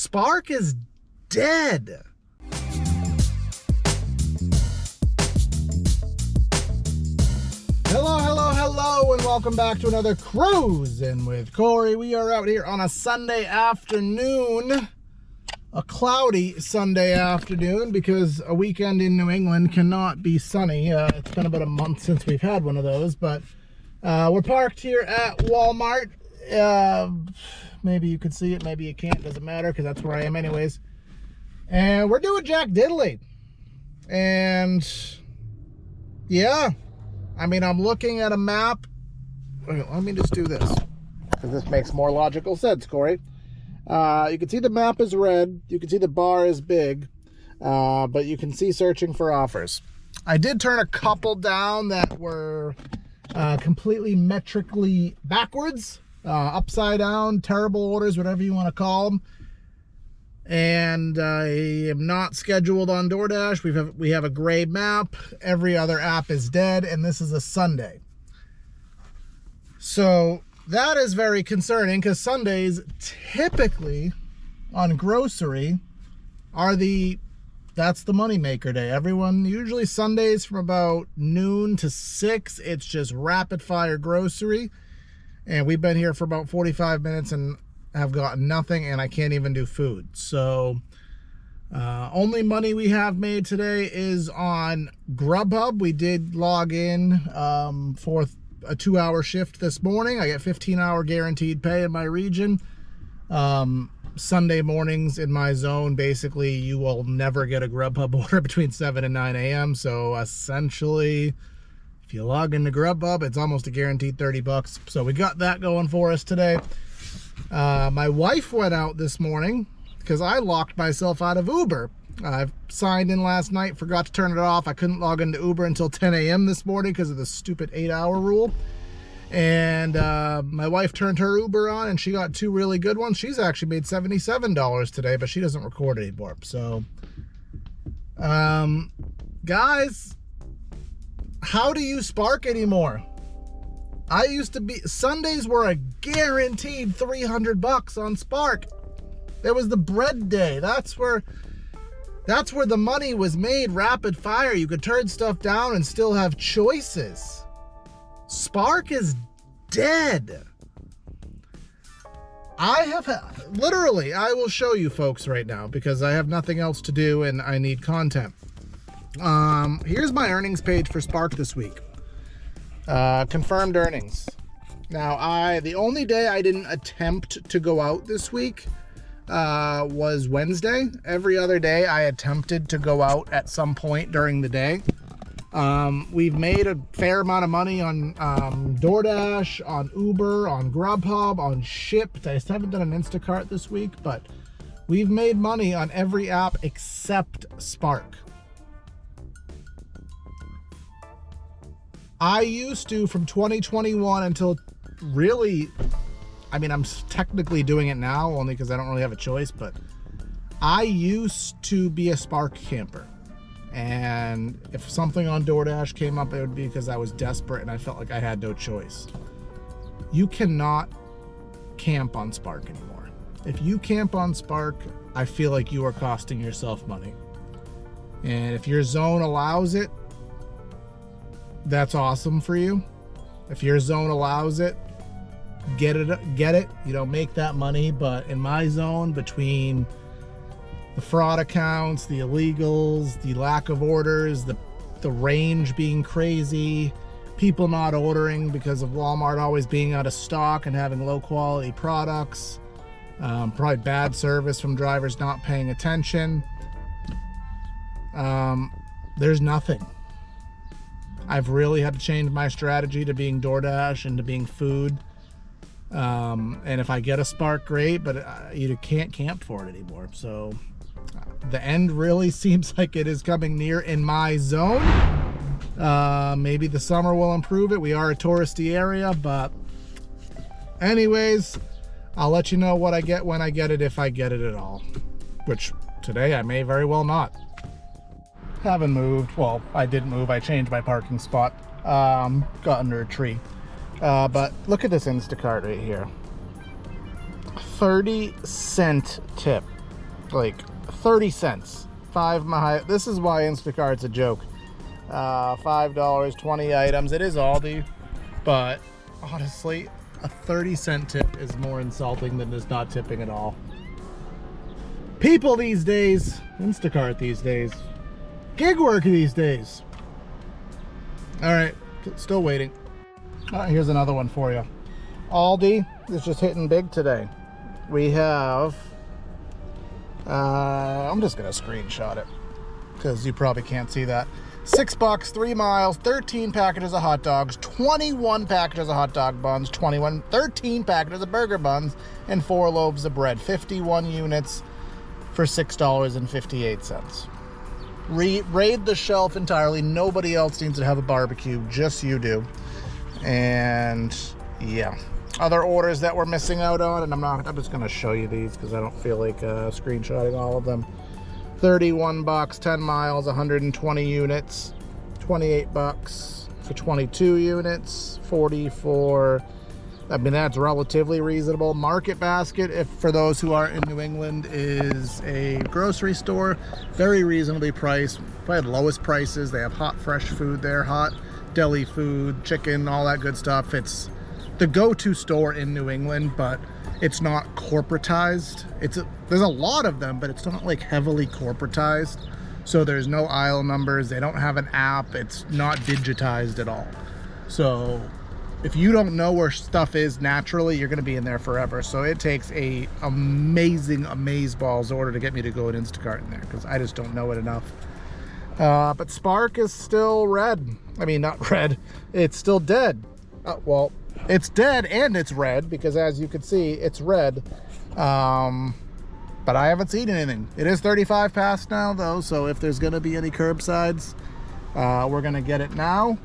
Spark is dead. Hello, and welcome back to another Cruisin with Corey. We are out here on a Sunday afternoon, a cloudy Sunday afternoon, because a weekend in New England cannot be sunny. It's been about a month since we've had one of those, but we're parked here at Walmart. Maybe you can see it, maybe you can't, doesn't matter, because that's where I am anyways. And we're doing Jack Diddley. And yeah, I mean, I'm looking at a map. Wait, let me just do this, because this makes more logical sense, Corey. You can see the map is red. You can see the bar is big. But you can see searching for offers. I did turn a couple down that were completely metrically backwards, upside down, terrible orders, whatever you want to call them. And I am not scheduled on DoorDash. We have a gray map. Every other app is dead, and this is a Sunday. So that is very concerning, because Sundays typically on grocery are that's the moneymaker day. Everyone, usually Sundays from about noon to 6, it's just rapid fire grocery. And we've been here for about 45 minutes and have gotten nothing, and I can't even do food. So only money we have made today is on Grubhub. We did log in for a 2-hour shift this morning. I get 15-hour guaranteed pay in my region. Sunday mornings in my zone, basically you will never get a Grubhub order between 7 and 9 a.m. So essentially, if you log into Grubhub, it's almost a guaranteed $30. So we got that going for us today. My wife went out this morning because I locked myself out of Uber. I signed in last night, forgot to turn it off. I couldn't log into Uber until 10 a.m. this morning because of the stupid 8-hour rule. And my wife turned her Uber on, and she got 2 really good ones. She's actually made $77 today, but she doesn't record anymore. So, guys, how do you Spark anymore? I used to be, Sundays were a guaranteed $300 on Spark. It was the bread day. That's where the money was made, rapid fire. You could turn stuff down and still have choices. Spark is dead. Literally, I will show you folks right now, because I have nothing else to do and I need content. Here's my earnings page for Spark this week. Confirmed earnings. Now, the only day I didn't attempt to go out this week was Wednesday. Every other day I attempted to go out at some point during the day. We've made a fair amount of money on DoorDash, on Uber, on Grubhub, on Shipt. I just haven't done an Instacart this week, but we've made money on every app except Spark. I used to, from 2021 until really, I mean, I'm technically doing it now only because I don't really have a choice, but I used to be a Spark camper. And if something on DoorDash came up, it would be because I was desperate and I felt like I had no choice. You cannot camp on Spark anymore. If you camp on Spark, I feel like you are costing yourself money. And if your zone allows it, that's awesome for you. If your zone allows it, get it. You don't make that money, but in my zone, between the fraud accounts, the illegals, the lack of orders, the range being crazy, people not ordering because of Walmart always being out of stock and having low quality products, probably bad service from drivers not paying attention, there's nothing. I've really had to change my strategy to being DoorDash and to being food. And if I get a Spark, great, but you can't camp for it anymore. So the end really seems like it is coming near in my zone. Maybe the summer will improve it. We are a touristy area, but anyways, I'll let you know what I get when I get it, if I get it at all, which today I may very well not. Haven't moved. Well, I did move. I changed my parking spot. Got under a tree. But look at this Instacart right here. 30-cent tip. like 30 cents. 5 mile. This is why Instacart's a joke. $5, 20 items. It is Aldi, but honestly, a 30-cent tip is more insulting than just not tipping at all. People these days, Instacart these days, gig work these days. All right, still waiting. Here's another one for you. Aldi is just hitting big today. We have, I'm just gonna screenshot it because you probably can't see that. $6, 3 miles, 13 packages of hot dogs, 21 packages of hot dog buns, 13 packages of burger buns, and 4 loaves of bread. 51 units for $6.58. Raid the shelf entirely. Nobody else needs to have a barbecue, just you do. And yeah, other orders that we're missing out on, and I'm just gonna show you these because I don't feel like screenshotting all of them. $31, 10 miles, 120 units, $28 for 22 units, 44. I mean, that's relatively reasonable. Market Basket, if for those who aren't in New England, is a grocery store, very reasonably priced, probably the lowest prices. They have hot, fresh food there, hot deli food, chicken, all that good stuff. It's the go-to store in New England, but it's not corporatized. There's a lot of them, but it's not like heavily corporatized. So there's no aisle numbers. They don't have an app. It's not digitized at all. So if you don't know where stuff is naturally, you're gonna be in there forever. So it takes a amazing amazeballs order to get me to go in Instacart in there because I just don't know it enough. But Spark is still red. I mean, not red. It's still dead. Well, it's dead and it's red because as you can see, it's red. But I haven't seen anything. It is 35 past now though, so if there's gonna be any curbsides, we're gonna get it now.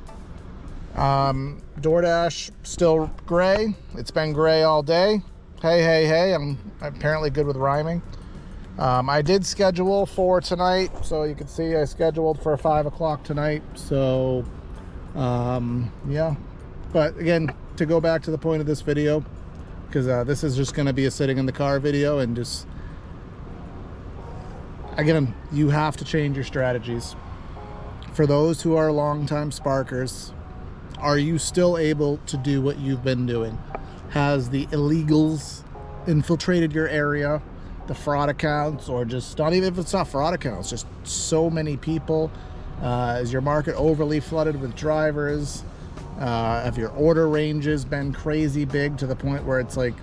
DoorDash still gray. It's been gray all day. Hey, I'm apparently good with rhyming. I did schedule for tonight, so you can see I scheduled for 5 o'clock tonight. So yeah, but again, to go back to the point of this video, because this is just going to be a sitting in the car video, and just again, you have to change your strategies. For those who are longtime Sparkers, are you still able to do what you've been doing? Has the illegals infiltrated your area, the fraud accounts, or just not even if it's not fraud accounts, just so many people? Is your market overly flooded with drivers? Have your order ranges been crazy big to the point where it's like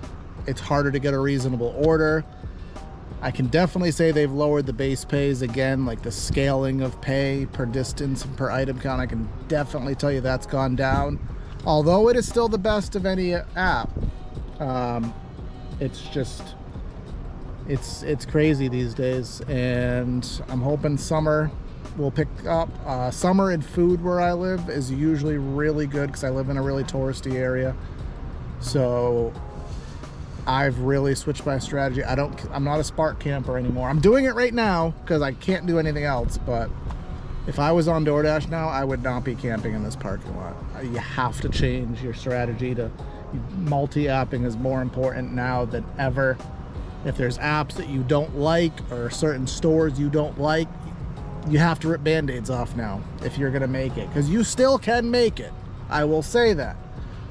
it's harder to get a reasonable order? I can definitely say they've lowered the base pays again, like the scaling of pay per distance and per item count. I can definitely tell you that's gone down, although it is still the best of any app. It's just it's crazy these days, and I'm hoping summer will pick up. Summer in food where I live is usually really good because I live in a really touristy area. So I've really switched my strategy. I'm not a Spark camper anymore. I'm doing it right now because I can't do anything else, but if I was on DoorDash now, I would not be camping in this parking lot. You have to change your strategy to multi-apping is more important now than ever. If there's apps that you don't like or certain stores you don't like, you have to rip band-aids off now if you're gonna make it, because you still can make it. I will say that.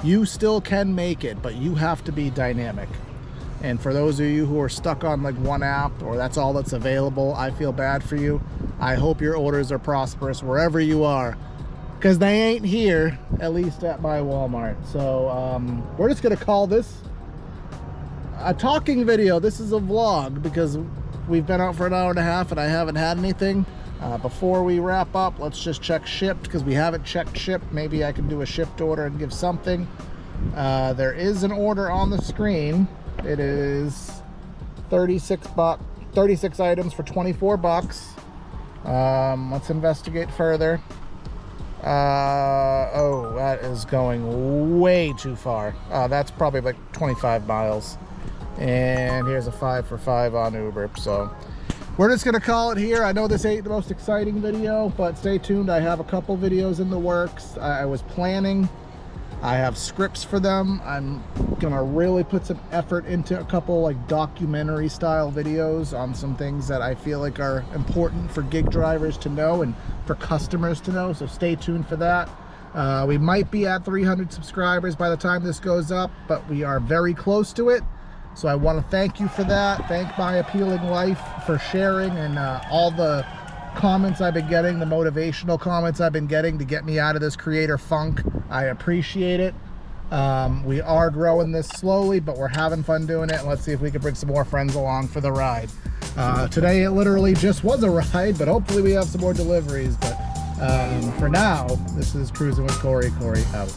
You still can make it, but you have to be dynamic. And for those of you who are stuck on like one app or that's all that's available, I feel bad for you. I hope your orders are prosperous wherever you are, because they ain't here, at least at my Walmart. So we're just gonna call this a talking video. This is a vlog because we've been out for an hour and a half and I haven't had anything. Before we wrap up, let's just check shipped because we haven't checked shipped. Maybe I can do a shipped order and give something. There is an order on the screen. It is 36 items for 24 bucks. Let's investigate further. Oh, that is going way too far. That's probably like 25 miles. And here's a 5 for 5 on Uber. So we're just gonna call it here. I know this ain't the most exciting video, but stay tuned. I have a couple videos in the works. I was planning I have scripts for them. I'm gonna really put some effort into a couple like documentary style videos on some things that I feel like are important for gig drivers to know and for customers to know, so stay tuned for that. We might be at 300 subscribers by the time this goes up, but we are very close to it. So I want to thank you for that. Thank My Appealing Life for sharing, and all the comments I've been getting, the motivational comments I've been getting to get me out of this creator funk. I appreciate it. We are growing this slowly, but we're having fun doing it. And let's see if we can bring some more friends along for the ride. Today it literally just was a ride, but hopefully we have some more deliveries. But for now, this is Cruising with Corey. Corey out.